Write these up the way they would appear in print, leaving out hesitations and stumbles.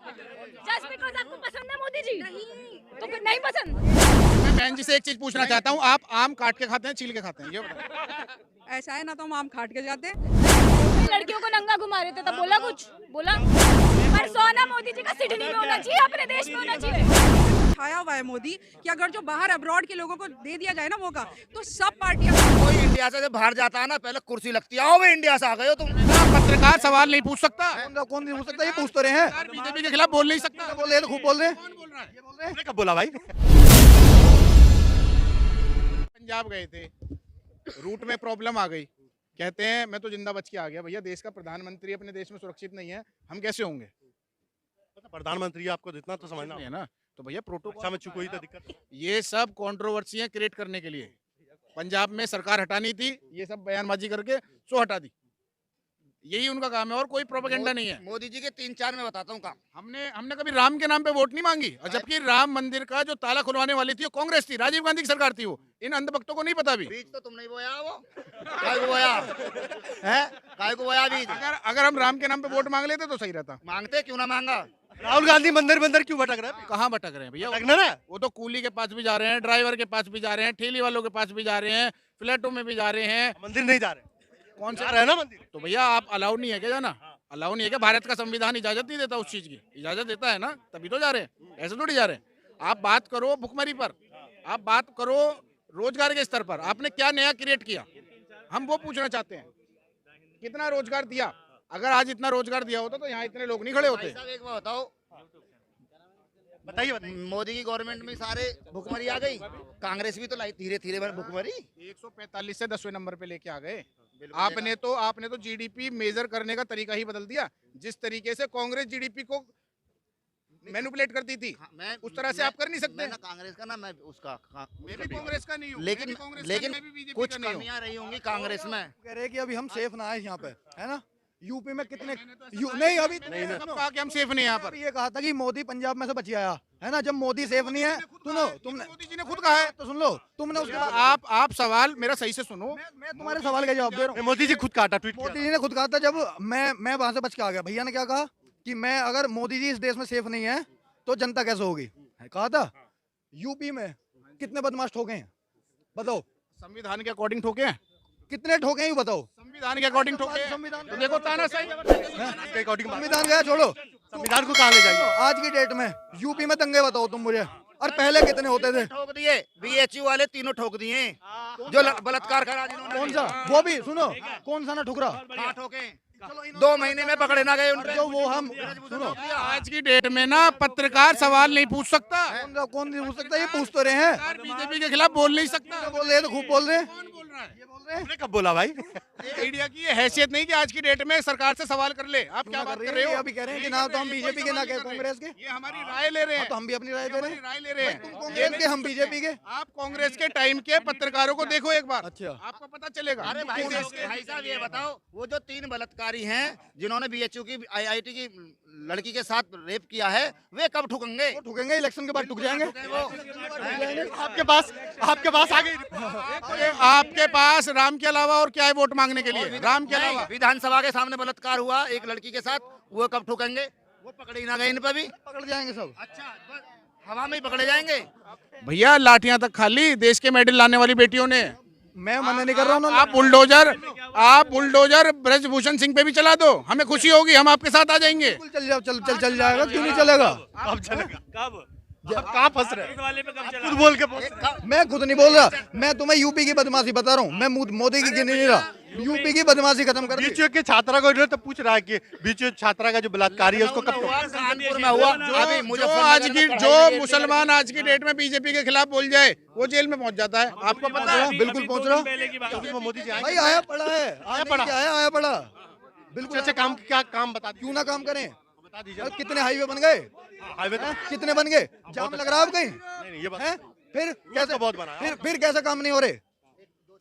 Just because आपको पसंद है मोदी जी तो फिर नहीं पसंद। मैं बहन जी से एक चीज पूछना चाहता हूँ, आप आम काट के खाते हैं छील के खाते हैं, ये बताओ। ऐसा है ना, तो हम आम खाट के जाते हैं। लड़कियों को नंगा घुमा रहे थे तब बोला कुछ बोला, पर सोना मोदी जी का सिडनी में होना चाहिए, अपने देश में होना चाहिए। छाया हुआ है मोदी कि अगर जो बाहर अब्रॉड के लोगों को दे दिया जाए ना मौका, तो सब पार्टियां। कोई इंडिया से जब बाहर जाता है ना, पहले कुर्सी लगती है, आओ वे इंडिया से आ गए हो तुम। पत्रकार सवाल नहीं पूछ सकता, कौन नहीं पूछ सकता? ये पूछ तो रहे हैं। बीजेपी के खिलाफ बोल नहीं सकता। बोल रहे हैं तो खूब बोल रहे हैं। कौन बोल रहा है? ये बोल रहे हैं। कब बोला भाई? पंजाब गए थे, रूट में प्रॉब्लम आ गई, कहते हैं मैं तो जिंदा बच के आ गया। भैया देश का प्रधानमंत्री अपने देश में सुरक्षित नहीं है, हम कैसे होंगे? प्रधानमंत्री आपको जितना तो समझना है ना, तो भैया अच्छा में चुप हुई तो दिक्कत। ये सब कंट्रोवर्सीयां क्रिएट करने के लिए पंजाब में सरकार हटानी थी, ये सब बयानबाजी करके सो हटा दी, यही उनका काम है और कोई प्रोपेगेंडा नहीं है। मोदी जी के 3-4 में बताता हूँ काम। हमने कभी राम के नाम पे वोट नहीं मांगी, और जबकि राम मंदिर का जो ताला खुलवाने वाली थी वो कांग्रेस थी, राजीव गांधी की सरकार थी। वो इन अंधभक्तों को नहीं पता भी। बीज तो तुम नहीं बोया, वो काय को बोया है, काय को बोया बीज। अगर हम राम के नाम पे वोट मांग लेते तो सही रहता। मांगते क्यों ना मांगा? राहुल गांधी मंदिर क्यों भटक रहे हैं? कहाँ भटक रहे हैं भैया? भटकना ना, वो तो कूली के पास भी जा रहे हैं, ड्राइवर के पास भी जा रहे हैं, ठेली वालों के पास भी जा रहे हैं, फ्लैटों में भी जा रहे हैं। मंदिर नहीं जा रहे। कौन जा सा रहे हैं ना मंदिर? तो भैया आप अलाउ नहीं है क्या जाना? अलाउ नहीं है क्या? भारत का संविधान इजाजत नहीं देता उस चीज की? इजाजत देता है ना, तभी तो जा रहे हैं, ऐसे थोड़ी जा रहे हैं। आप बात करो भुखमरी पर, आप बात करो रोजगार के स्तर पर, आपने क्या नया क्रिएट किया, हम वो पूछना चाहते हैं। कितना रोजगार दिया? अगर आज इतना रोजगार दिया होता तो यहाँ इतने लोग नहीं खड़े होते। एक बात बताओ, बताइए। मोदी की गवर्नमेंट में सारे भुखमरी आ गई, कांग्रेस भी तो लाई धीरे धीरे भुखमरी। 145 से 10वें नंबर पे लेके आ गए। आपने तो जीडीपी मेजर करने का तरीका ही बदल दिया। जिस तरीके से कांग्रेस जीडीपी को मैनिपुलेट करती थी, मैं उस तरह से आप कर नहीं सकते। मैं ना कांग्रेस का ना मैं उसका मैं भी कांग्रेस का नहीं हूँ, लेकिन कुछ कमियां रही होंगी कांग्रेस में। कह रहे हैं कि अभी हम सेफ ना है यहाँ पे, है ना? यूपी में कितने नहीं अभी नहीं कहा कि हम सेफ नहीं यहाँ पर। ये कहा था कि मोदी पंजाब में से बच आया, है ना? जब मोदी सेफ नहीं है, सुनो तुमने, मोदी जी ने खुद कहा है। तो सुन लो, तुमने उसके बाद आप सवाल मेरा सही से सुनो। मैं तुम्हारे सवाल का जवाब दे रहा हूँ। मोदी जी खुद काटा, ट्वीट मोदी जी ने खुद कहा था, जब मैं वहां से बच के आ गया। भैया ने क्या कहा कि मैं अगर मोदी जी इस देश में सेफ नहीं है तो जनता कैसे होगी, कहा था। यूपी में कितने बदमाश ठोके हैं बताओ? संविधान के अकॉर्डिंग ठोके हैं? कितने ठोके हैं ये बताओ? संविधान के अकॉर्डिंग ठोके हैं। संविधान तो देखो तानाशाही। संविधान गया, छोड़ो संविधान को कहाँ ले जाइए? आज की डेट में यूपी में दंगे बताओ तुम मुझे, और पहले कितने होते थे? ठोक दिए, बीएचयू वाले तीनों ठोक दिए, जो बलात्कार करा जिन्होंने। कौन सा? वो भी सुनो, कौन सा ना ठुकरा? हाँ ठोके, 2 महीने में पकड़े ना गए उनके। जो वो हम सुनो, आज की डेट में ना पत्रकार सवाल नहीं पूछ सकता, कौन नहीं पूछ सकता? ये पूछ तो रहे हैं। बीजेपी के खिलाफ बोल नहीं सकता। बोल रहे हैं तो खूब बोल रहे हैं। कौन बोल रहा है? ये बोल रहे हैं। आपने कब बोला भाई? मीडिया की ये हैसियत नहीं कि आज की डेट में सरकार से सवाल कर ले। आप क्या बात कर रहे हो? अभी कह रहे हैं कि ना तो हम बीजेपी के, ना कह कांग्रेस के। ये हमारी राय ले रहे हैं। तो हम भी अपनी राय दे रहे हैं। राय ले रहे हैं। तुम कांग्रेस के, हम बीजेपी के। आप कांग्रेस के टाइम के पत्रकारों को देखो एक बार, अच्छा, आपको पता चलेगा। अरे भाई साहब ये बताओ, वो जो 3 बलात्कारी हैं जिन्होंने बीएचयू की आईआईटी की लड़की के साथ रेप किया है, वे कब ठुकेंगे? वो ठुकेंगे, इलेक्शन के बाद ठुक जाएंगे। आपके पास आ गई। आपके पास राम के अलावा और क्या है वोट मांगने के लिए? राम के अलावा विधानसभा के सामने बलात्कार हुआ एक लड़की के साथ, वो कब ठुकेंगे? वो पकड़े ही ना गए इन पर भी। पकड़ जाएंगे सब। अच्छा, हवा में ही पकड़े जाएंगे। भैया लाठियां तक खाली देश के मेडल लाने वाली बेटियों ने। मैं मना नहीं कर रहा हूँ। आप बुलडोजर ब्रजभूषण सिंह पे भी चला दो, हमें खुशी होगी, हम आपके साथ आ जाएंगे। चल जाओ, चल जाएगा, क्यों नहीं चलेगा? कब चलेगा? कब? आप कहाँ फंस रहे हैं? खुद बोल के मैं खुद नहीं बोल रहा, मैं तुम्हें यूपी की बदमाशी बता रहा हूँ। मैं मोदी की गिन नहीं रहा, यूपी की बदमाशी खत्म कर दी। बीच के छात्रा को इन्होंने तो पूछ रहा है कि बीच छात्रा का जो बलात्कारी है उसको कब कानपुर में हुआ, अभी जो मुसलमान आज की डेट में बीजेपी के खिलाफ बोल जाए वो जेल में पहुंच जाता है, आपको पता है? बिल्कुल पहुंच रहा। मोदी जी भाई आया पड़ा है, आया पड़ा बिल्कुल। अच्छा काम, क्या काम बता क्यों ना काम करें? बता दीजिए। कितने हाईवे बन गए? हाईवे कितने बन गए? जाम लग रहा है अब कहीं? नहीं ये बात हैं? फिर कैसे बहुत बना है। फिर कैसे काम नहीं हो रहे?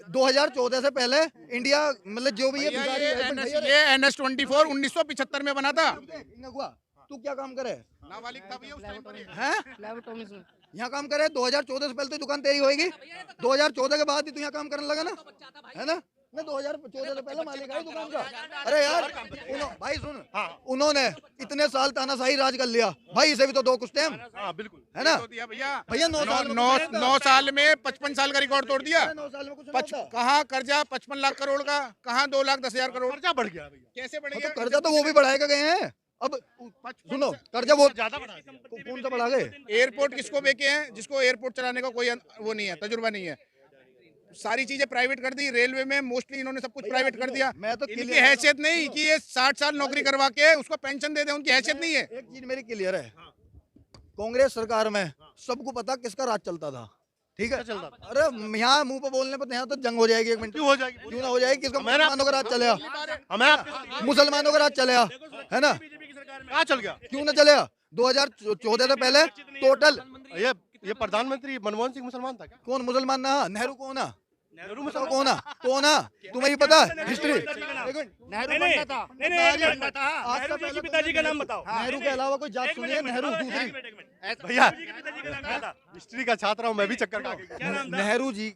2014 से पहले इंडिया मतलब जो भी ये ये NS-24 1975 में बना था। तू क्या काम करे? नाबालिग था भैया उस टाइम पर। हैं? यहाँ काम करे? 2014 से पहले तो दुकान तेरी होगी, 2014 के बाद ही तू यहाँ काम करने लगा ना, है ना? मैं 2014 से पहले मालिक है दुकान का। अरे यार भाई सुन, उन्होंने इतने साल तानाशाही राज कर लिया भाई, इसे भी तो दो कुछ टाइम, बिल्कुल है ना भैया। 9 साल में 55 साल का रिकॉर्ड तोड़ दिया। 9 साल में कुछ नहीं होता। कहाँ कर्जा 55 लाख करोड़ का, कहाँ 2,10,000 करोड़, खर्चा बढ़ गया भैया, कैसे बढ़ तो गया? कर्जा तो वो भी बढ़ाएगा गए हैं। अब सुनो, कर्जा वो ज्यादा बढ़ा दिया। कौन सा बढ़ा गए? एयरपोर्ट किसको बेचे हैं? जिसको एयरपोर्ट चलाने का कोई वो नहीं है, तजुर्बा नहीं है। सारी चीजें प्राइवेट कर दी। रेलवे में मोस्टली इन्होंने सब कुछ प्राइवेट कर दिया। मैं तो इनकी हैसियत नहीं कि ये 60 साल नौकरी करवा के उसको पेंशन दे दे, उनकी हैसियत नहीं है। एक चीज मेरी क्लियर है, कांग्रेस सरकार में सबको पता किसका राज चलता था, ठीक है। अरे यहाँ मुंह पे बोलने पर यहाँ तो जंग हो जाएगी। एक मिनट क्यों हो जाएगी? क्यों ना हो जाएगी? किसका मुसलमानों का राज चलेगा? हमें मुसलमानों का राज चलेगा, है ना? कहाँ चल गया? क्यों ना चलेगा? 2014 से पहले टोटल ये प्रधानमंत्री मनमोहन सिंह मुसलमान था क्या? कौन मुसलमान ना? नेहरू कौन है? नेहरू मुसलमान कौन है? कौन है? तुम्हें ही पता है हिस्ट्री? नेहरू बनता था, बनता था। आज से पहले पिताजी का नाम बताओ। नेहरू के अलावा कोई जात सुनिए? नेहरू दूसरी भैया हिस्ट्री का छात्र हूँ मैं भी, चक्कर खा गया। नेहरू जी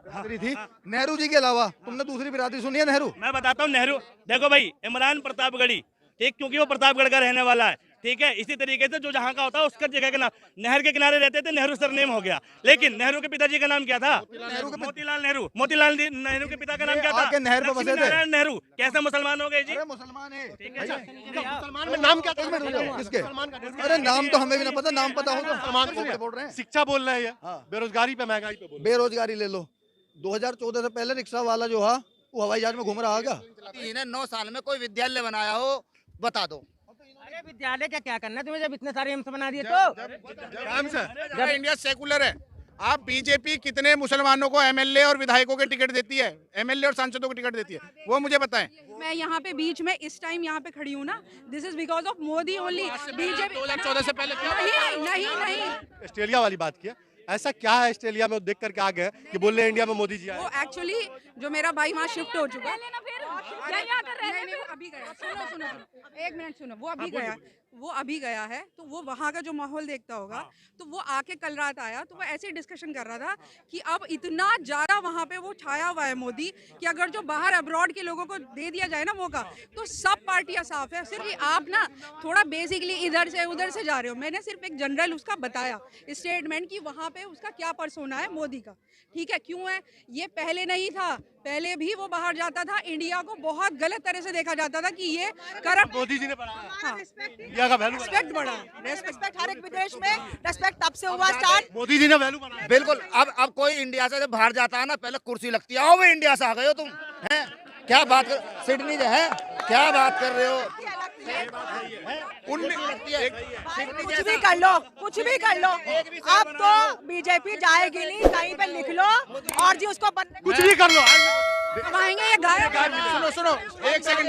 बिरादरी थी। नेहरू जी के अलावा तुमने दूसरी बिरादरी सुनी है? नेहरू मैं बताता हूँ। नेहरू देखो भाई, इमरान प्रतापगढ़ी, ठीक, क्योंकि वो प्रतापगढ़ का रहने वाला है, ठीक है। इसी तरीके से जो जहाँ का होता है उसका जगह के नाम, नहर के किनारे रहते थे, नेहरू सरनेम हो गया। लेकिन नेहरू के पिताजी का नाम क्या था? मोतीलाल नेहरू। मोतीलाल नेहरू के पिता का नाम क्या था? आके नहर पे बसे थे। लक्ष्मीनारायण नेहरू। कैसे मुसलमान हो गए जी? अरे मुसलमान है। मुसलमान में नाम क्या था? किसके? अरे नाम तो हमें भी ना पता, नाम पता होगा। बोल रहे हैं शिक्षा बोल रहे हैं ये, बेरोजगारी पे महंगाई पे बोल बेरोजगारी ले लो। 2014 से पहले रिक्शा वाला जो है वो हवाई जहाज में घूम रहा है। 9 साल में कोई विद्यालय बनाया हो बता दो। अरे विद्यालय का क्या करना तुम्हें, जब इतने सारे एम्स बना दिए तो? जब इंडिया सेकुलर है, आप बीजेपी कितने मुसलमानों को एमएलए और विधायकों के टिकट देती है, एमएलए और सांसदों को टिकट देती है, वो मुझे बताएं। मैं यहाँ पे बीच में इस टाइम यहाँ पे खड़ी हूँ ना, this is because of Modi only. BJP 2014 से पहले क्या? नहीं ऑस्ट्रेलिया वाली बात की है। ऐसा क्या है ऑस्ट्रेलिया में वो देख करके आ गए कि बोल रहे इंडिया में मोदी जी आए? वो एक्चुअली जो मेरा भाई वहाँ शिफ्ट हो चुका है। नहीं, वो अभी गया। सुनो, एक मिनट सुनो। वो अभी गया है, तो वो वहाँ का जो माहौल देखता होगा, तो वो आके कल रात आया, तो वो ऐसे ही डिस्कशन कर रहा था कि अब इतना ज्यादा वहाँ पे वो छाया हुआ है मोदी, कि अगर जो बाहर अब्रॉड के लोगों को दे दिया जाए ना मौका, तो सब पार्टियां साफ है। सिर्फ आप ना थोड़ा बेसिकली इधर से उधर से जा रहे हो। मैंने सिर्फ एक जनरल उसका बताया स्टेटमेंट कि वहाँ पे उसका क्या पर्सोना है मोदी का, ठीक है। क्यों है ये? पहले नहीं था, पहले भी वो बाहर जाता था, इंडिया को बहुत गलत तरह से देखा जाता था कि ये करप्ट। मोदी जी ने बनाया, हाँ, इंडिया का वैल्यू रेस्पेक्ट बढ़ा। रेस्पेक्ट हर एक विदेश में, रेस्पेक्ट तब से हुआ स्टार्ट। मोदी जी ने वैल्यू बनाया। बिल्कुल। अब कोई इंडिया से जब बाहर जाता है ना, पहले कुर्सी लगती है। आओ वे इंडिया से आ गए हो तुम, हैं? क्या बात कर, सिडनी जो है, क्या बात कर रहे हो? कुछ भी कर लो, कुछ भी कर लो, अब तो बीजेपी जाएगी नहीं। कहीं पे लिख लो और जी उसको कुछ भी कर लो। आएंगे ये गायब। सुनो, एक सेकंड।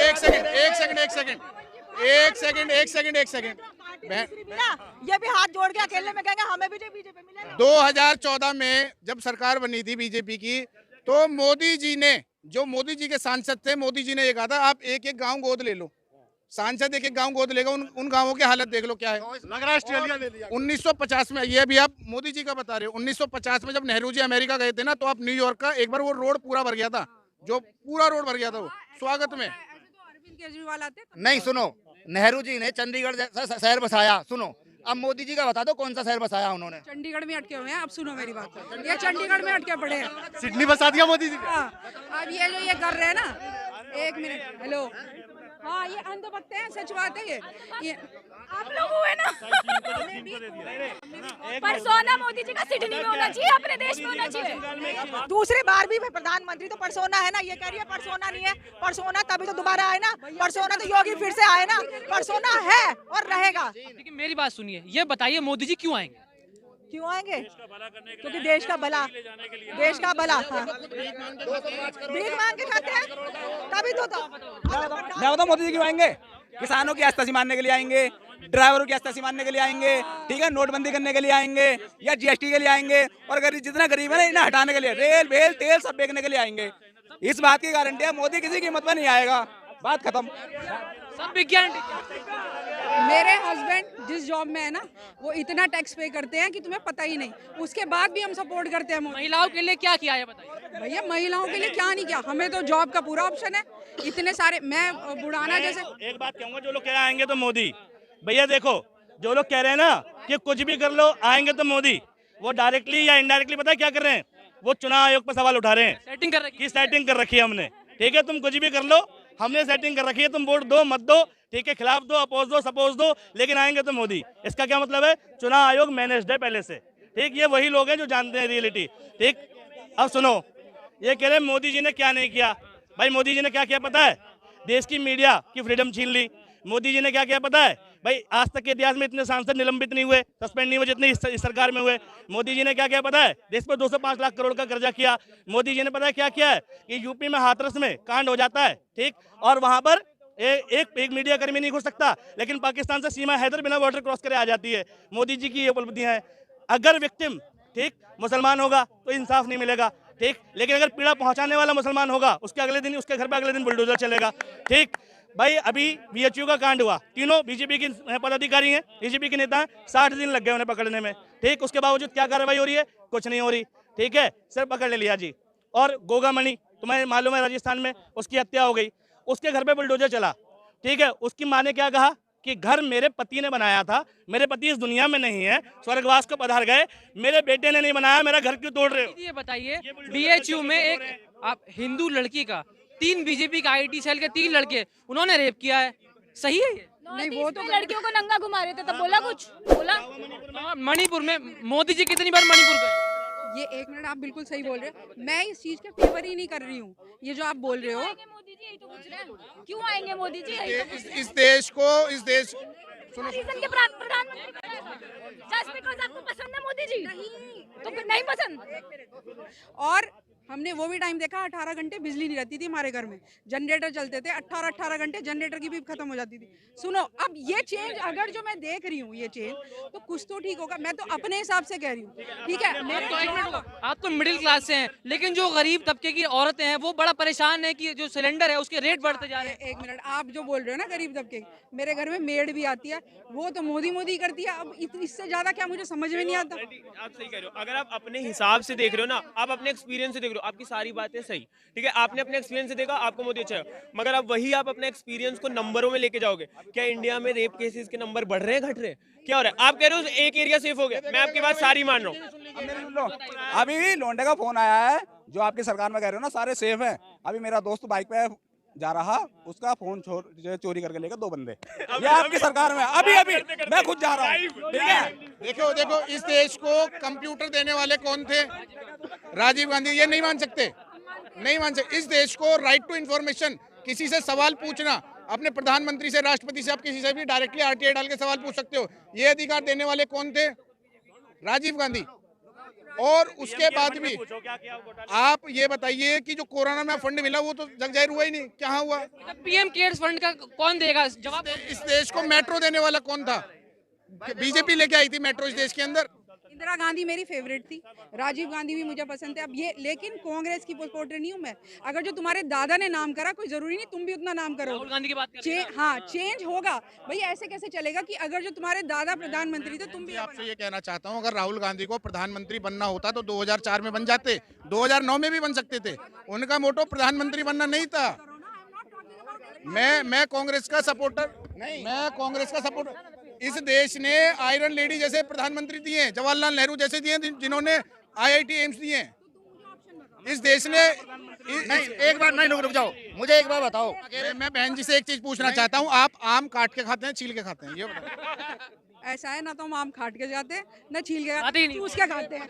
ये भी हाथ जोड़ के अकेले में कहेंगे हमें भी बीजेपी मिलेगा। 2014 में जब सरकार बनी थी बीजेपी की, तो मोदी जी के सांसद थे, मोदी जी ने ये कहा था आप एक गांव गोद ले लो। सांसद एक गांव गोद लेगा, उन गांवों की हालत देख लो क्या है। लग रहा है ऑस्ट्रेलिया ले लिया। 1950 में, ये भी आप मोदी जी का बता रहे हो, 1950 में जब नेहरू जी अमेरिका गए थे ना, तो आप न्यूयॉर्क का एक बार वो रोड पूरा भर गया था, जो पूरा रोड भर गया था वो स्वागत में। अरविंद केजरीवाल आते नहीं, सुनो, नेहरू जी ने चंडीगढ़ जैसा शहर बसाया। सुनो, अब मोदी जी का बता दो कौन सा शहर बसाया उन्होंने? चंडीगढ़ में अटके हुए हैं। अब सुनो मेरी बात, ये चंडीगढ़ में अटके पड़े हैं। सिडनी बसा दिया मोदी जी। हाँ, अब ये जो ये कर रहे हैं ना, एक मिनट, हेलो, हाँ ये अंधभक्त हैं, सच बात है ये आप लोग हुए ना। परसोना मोदी जी का सिडनी में होना चाहिए, अपने देश में होना चाहिए। दूसरी बार भी प्रधानमंत्री तो परसोना है ना, ये कह रही है परसोना नहीं है। परसोना तभी तो दोबारा आए ना, परसोना तो योगी फिर से आए ना, परसोना है और रहेगा। लेकिन मेरी बात सुनिए, ये बताइए मोदी जी क्यों आएंगे? क्यों आएंगे? क्योंकि देश का भला, देश का भला। हाँ, भीख मांग के खाते हैं तभी तो। मैं बताऊं मोदी जी क्यों आएंगे? किसानों की आस्था मानने के लिए आएंगे, ड्राइवरों की आस्था मानने के लिए आएंगे, ठीक है, नोटबंदी करने के लिए आएंगे, या जीएसटी के लिए आएंगे, और गरीब जितना गरीब है ना इन्हें हटाने के लिए, रेल वेल तेल सब बेचने के लिए आएंगे। इस बात की गारंटी है मोदी किसी कीमत पर नहीं आएगा। बात खत्म। सब विज्ञान। मेरे हस्बैंड जिस जॉब में है ना वो इतना टैक्स पे करते हैं कि तुम्हें पता ही नहीं, उसके बाद भी हम सपोर्ट करते हैं। महिलाओं के लिए क्या किया है बताइए। भैया महिलाओं के लिए क्या नहीं किया, हमें तो जॉब का पूरा ऑप्शन है। इतने सारे मैं बुढ़ाना जैसे एक बात कहूंगा, जो लोग कह रहे आएंगे तो मोदी, भैया देखो जो लोग कह रहे हैं ना कि कुछ भी कर लो आएंगे तो मोदी, वो डायरेक्टली या इनडायरेक्टली पता है क्या कर रहे हैं, वो चुनाव आयोग पर सवाल उठा रहे हैं। सेटिंग कर रखी की सेटिंग कर रखी है हमने, ठीक है, तुम कुछ भी कर लो, हमने सेटिंग कर रखी है, तुम वोट दो मत दो, ठीक है, खिलाफ दो अपोज दो सपोज दो, लेकिन आएंगे तो मोदी। इसका क्या मतलब है, चुनाव आयोग मैनेज्ड है पहले से, ठीक, ये वही लोग हैं जो जानते हैं रियलिटी, ठीक। अब सुनो, ये कह रहे मोदी जी ने क्या नहीं किया, भाई मोदी जी ने क्या किया पता है, देश की मीडिया की फ्रीडम छीन ली। मोदी जी ने क्या किया पता है भाई, आज तक के इतिहास में इतने सांसद निलंबित नहीं हुए, सस्पेंड नहीं हुए जितने इस सरकार में हुए। मोदी जी ने क्या किया पता है, देश पर 205 लाख करोड़ का कर्जा किया। मोदी जी ने पता है क्या किया है कि यूपी में हाथरस में कांड हो जाता है, ठीक, और वहां पर एक मीडिया कर्मी नहीं घुस सकता, लेकिन पाकिस्तान से सीमा हैदर बिना बॉर्डर क्रॉस करे आ जाती है। मोदी जी की ये उपलब्धियां हैं। अगर विक्टिम, ठीक, मुसलमान होगा तो इंसाफ नहीं मिलेगा, ठीक, लेकिन अगर पीड़ा पहुंचाने वाला मुसलमान होगा उसके अगले दिन उसके घर पे अगले दिन बुलडोजर चलेगा, ठीक। भाई अभी बीएचयू का कांड हुआ, तीनों बीजेपी के पदाधिकारी हैं, बीजेपी के नेता हैं, 60 दिन लग गए उन्हें पकड़ने में, ठीक, उसके बावजूद क्या कार्रवाई हो रही है, कुछ नहीं हो रही, ठीक है, सिर्फ पकड़ ले लिया जी। और गोगामणि तुम्हें मालूम है राजस्थान में उसकी हत्या हो गई, उसके घर पे बुलडोजर चला, ठीक है, उसकी माँ ने क्या कहा कि घर मेरे पति ने बनाया था, मेरे पति इस दुनिया में नहीं है, स्वर्गवास को पधार गए, मेरे बेटे ने नहीं बनाया, मेरा घर क्यों तोड़ रहे हो। ये बताइए, बीएचयू में एक आप हिंदू लड़की का 3 बीजेपी का आईटी सेल के 3 लड़के उन्होंने रेप किया है, सही है ये? नहीं, वो तो लड़कियों को नंगा घुमा रहे थे, तब बोला कुछ बोला। हाँ, मणिपुर में मोदी जी कितनी बार मणिपुर गए? ये 1 मिनट, आप बिल्कुल सही बोल रहे हो, मैं इस चीज के फेवर ही नहीं कर रही हूँ। ये जो आप बोल रहे हो, मोदी जी यही तो पूछ रहे हैं, क्यों आएंगे मोदी जी, यही तो पूछ रहे हैं। इस देश को, इस देश रीजन के प्रधानमंत्री जस्ट बिकॉज़ आपको पसंद है मोदी जी, तो फिर नहीं पसंद। और हमने वो भी टाइम देखा 18 घंटे बिजली नहीं रहती थी हमारे घर में, जनरेटर चलते थे, 18 घंटे जनरेटर की भी खत्म हो जाती थी। सुनो, अब ये चेंज अगर जो मैं देख रही हूँ ये चेंज, तो कुछ तो ठीक होगा, मैं तो अपने हिसाब से कह रही हूँ, ठीक है। मेरे तो एक मिनट होगा, आप तो मिडिल क्लास से हैं, लेकिन जो गरीब तबके की औरतें हैं वो बड़ा परेशान है कि जो सिलेंडर है उसके रेट बढ़ते जा रहे हैं। 1 मिनट, आप जो बोल रहे हो ना गरीब तबके, मेरे घर में मेड भी आती है, वो तो मोदी मोदी करती है। अब इससे ज्यादा क्या मुझे समझ में नहीं आता। आप सही कह रहे हो, अगर आप अपने हिसाब से देख रहे हो ना, आप अपने एक्सपीरियंस से देख रहे हो, आपकी सारी बातें सही, ठीक है, आपने अपने एक्सपीरियंस से देखा, आपको मोदी अच्छा है, मगर आप वही आप अपने एक्सपीरियंस को नंबरों में लेके जाओगे, क्या इंडिया में रेप केसेस के नंबर बढ़ रहे हैं घट रहे हैं, क्या हो रहा है? आप कह रहे हो एक एरिया सेफ हो गया, मैं आपकी बात सारी मान रहा हूँ। अभी लोंडे का फोन आया है, जो आपकी सरकार में कह रहे हो ना सारे सेफ हैं। अभी मेरा दोस्त बाइक पे जा रहा, उसका फोन चोरी करके लेकर 2 बंदे, ये आपकी सरकार में अभी मैं खुद जा रहा हूँ, ठीक है। देखो देखो, इस देश को कंप्यूटर देने वाले कौन थे, राजीव गांधी। ये नहीं मान सकते, नहीं मान सकते। इस देश को राइट टू इंफॉर्मेशन, किसी से सवाल पूछना, अपने प्रधानमंत्री से, राष्ट्रपति से, आप किसी से भी डायरेक्टली आरटीआई डाल के सवाल पूछ सकते हो, ये अधिकार देने वाले कौन थे, राजीव गांधी। और उसके बाद भी आप ये बताइए कि जो कोरोना में फंड मिला वो तो जग जाहिर हुआ ही नहीं, क्या हुआ? पीएम केयर्स फंड का कौन देगा जवाब? इस देश को मेट्रो देने वाला कौन था? बीजेपी लेके आई थी मेट्रो इस देश के अंदर। इंदिरा गांधी मेरी फेवरेट थी, राजीव गांधी भी मुझे पसंद है। अब ये, लेकिन कांग्रेस की सपोर्टर नहीं हूँ मैं। अगर जो तुम्हारे दादा ने नाम करा, कोई जरूरी नहीं तुम भी उतना नाम करो। राहुल गांधी की बात कर रहे हैं। हाँ, चेंज होगा भाई, ऐसे कैसे चलेगा कि अगर जो तुम्हारे दादा प्रधानमंत्री थे तुम भी। आपसे ये कहना चाहता हूँ, अगर राहुल गांधी को प्रधानमंत्री बनना होता तो 2004 में बन जाते, 2009 में भी बन सकते थे। उनका मोटो प्रधानमंत्री बनना नहीं था। मैं कांग्रेस का सपोर्टर नहीं, मैं कांग्रेस का सपोर्टर। इस देश ने आयरन लेडी जैसे प्रधानमंत्री दिए, जवाहरलाल नेहरू जैसे दिए, जिन्होंने आईआईटी एम्स दिए। इस देश ने नहीं, एक बार नहीं, रुक जाओ, मुझे एक बार बताओ। मैं बहन जी से एक चीज पूछना चाहता हूँ, आप आम काट के खाते हैं, छील के खाते हैं? ये बताओ। ऐसा है ना, तो हम आम खाट के जाते हैं ना छील के, चूस के खाते हैं।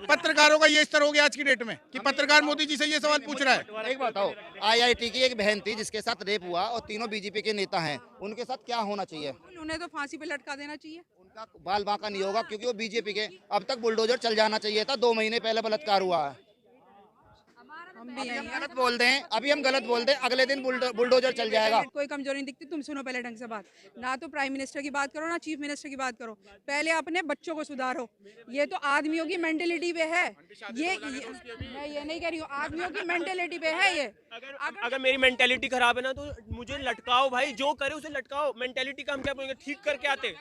पत्रकारों का ये स्तर हो गया आज की डेट में कि पत्रकार मोदी जी से ये सवाल पूछ रहा है। एक बताओ, आईआईटी की एक बहन थी जिसके साथ रेप हुआ और तीनों बीजेपी के नेता हैं, उनके साथ क्या होना चाहिए? उन्हें तो फांसी पे लटका देना चाहिए। उनका बाल बांका नहीं होगा क्योंकि वो बीजेपी के। अब तक बुलडोजर चल जाना चाहिए था, 2 महीने पहले बलात्कार हुआ है। अभी हम गलत बोल दें, अभी हम गलत बोल दें, अगले दिन बुलडोजर चल जाएगा। कोई कमजोरी नहीं दिखती। तुम सुनो पहले ढंग से बात, ना तो प्राइम मिनिस्टर की बात करो ना चीफ मिनिस्टर की बात करो, पहले अपने बच्चों को सुधारो। ये तो आदमियों की मेंटेलिटी पे है, ये मैं ये नहीं कह रही हूँ, आदमियों की मेंटेलिटी पे है ये। अगर मेरी मेंटेलिटी खराब है ना तो मुझे लटकाओ भाई, जो करे उसे लटकाओ। मेंटेलिटी का हम क्या बोलेंगे, ठीक करके आते।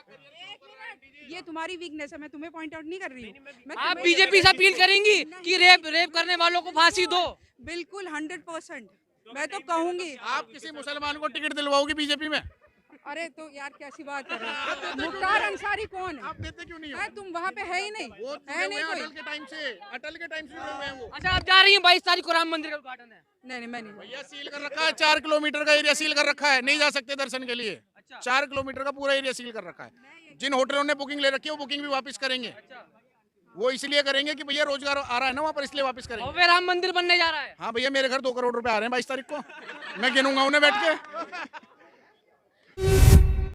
ये तुम्हारी वीकनेस है, मैं तुम्हें पॉइंट आउट नहीं कर रही हूँ। मैं आप तुम्हें- बीजेपी से अपील करेंगी कि रेप करने वालों को फांसी दो? बिल्कुल 100%। मैं तो कहूंगी। आप किसी मुसलमान को टिकट दिलवाओगी बीजेपी में? अरे तो यार कैसी बात कर रहे हो? मुख्तार अंसारी कौन है? आप देते क्यों नहीं हो? है, तुम वहाँ पे है ही नहीं, वो है नहीं कोई। अटल के टाइम से जुड़े हुए हैं वो। अच्छा, आप जा रही हैं 22 तारीख को राम मंदिर का उद्घाटन है? नहीं मैं नहीं। भैया सील कर रखा है, 4 किलोमीटर का एरिया सील कर रखा है, नहीं जा सकते दर्शन के लिए। 4 किलोमीटर का पूरा एरिया सील कर रखा है। जिन होटलों ने बुकिंग ले रखी है वो बुकिंग भी वापस करेंगे। वो इसलिए करेंगे कि भैया रोजगार आ रहा है ना वहाँ पर, इसलिए वापस करेंगे। भव्य राम मंदिर बनने जा रहा है। हाँ भैया, मेरे घर 2 करोड़ रुपए आ रहे हैं 22 तारीख को, मैं गिनूंगा उन्हें बैठ के।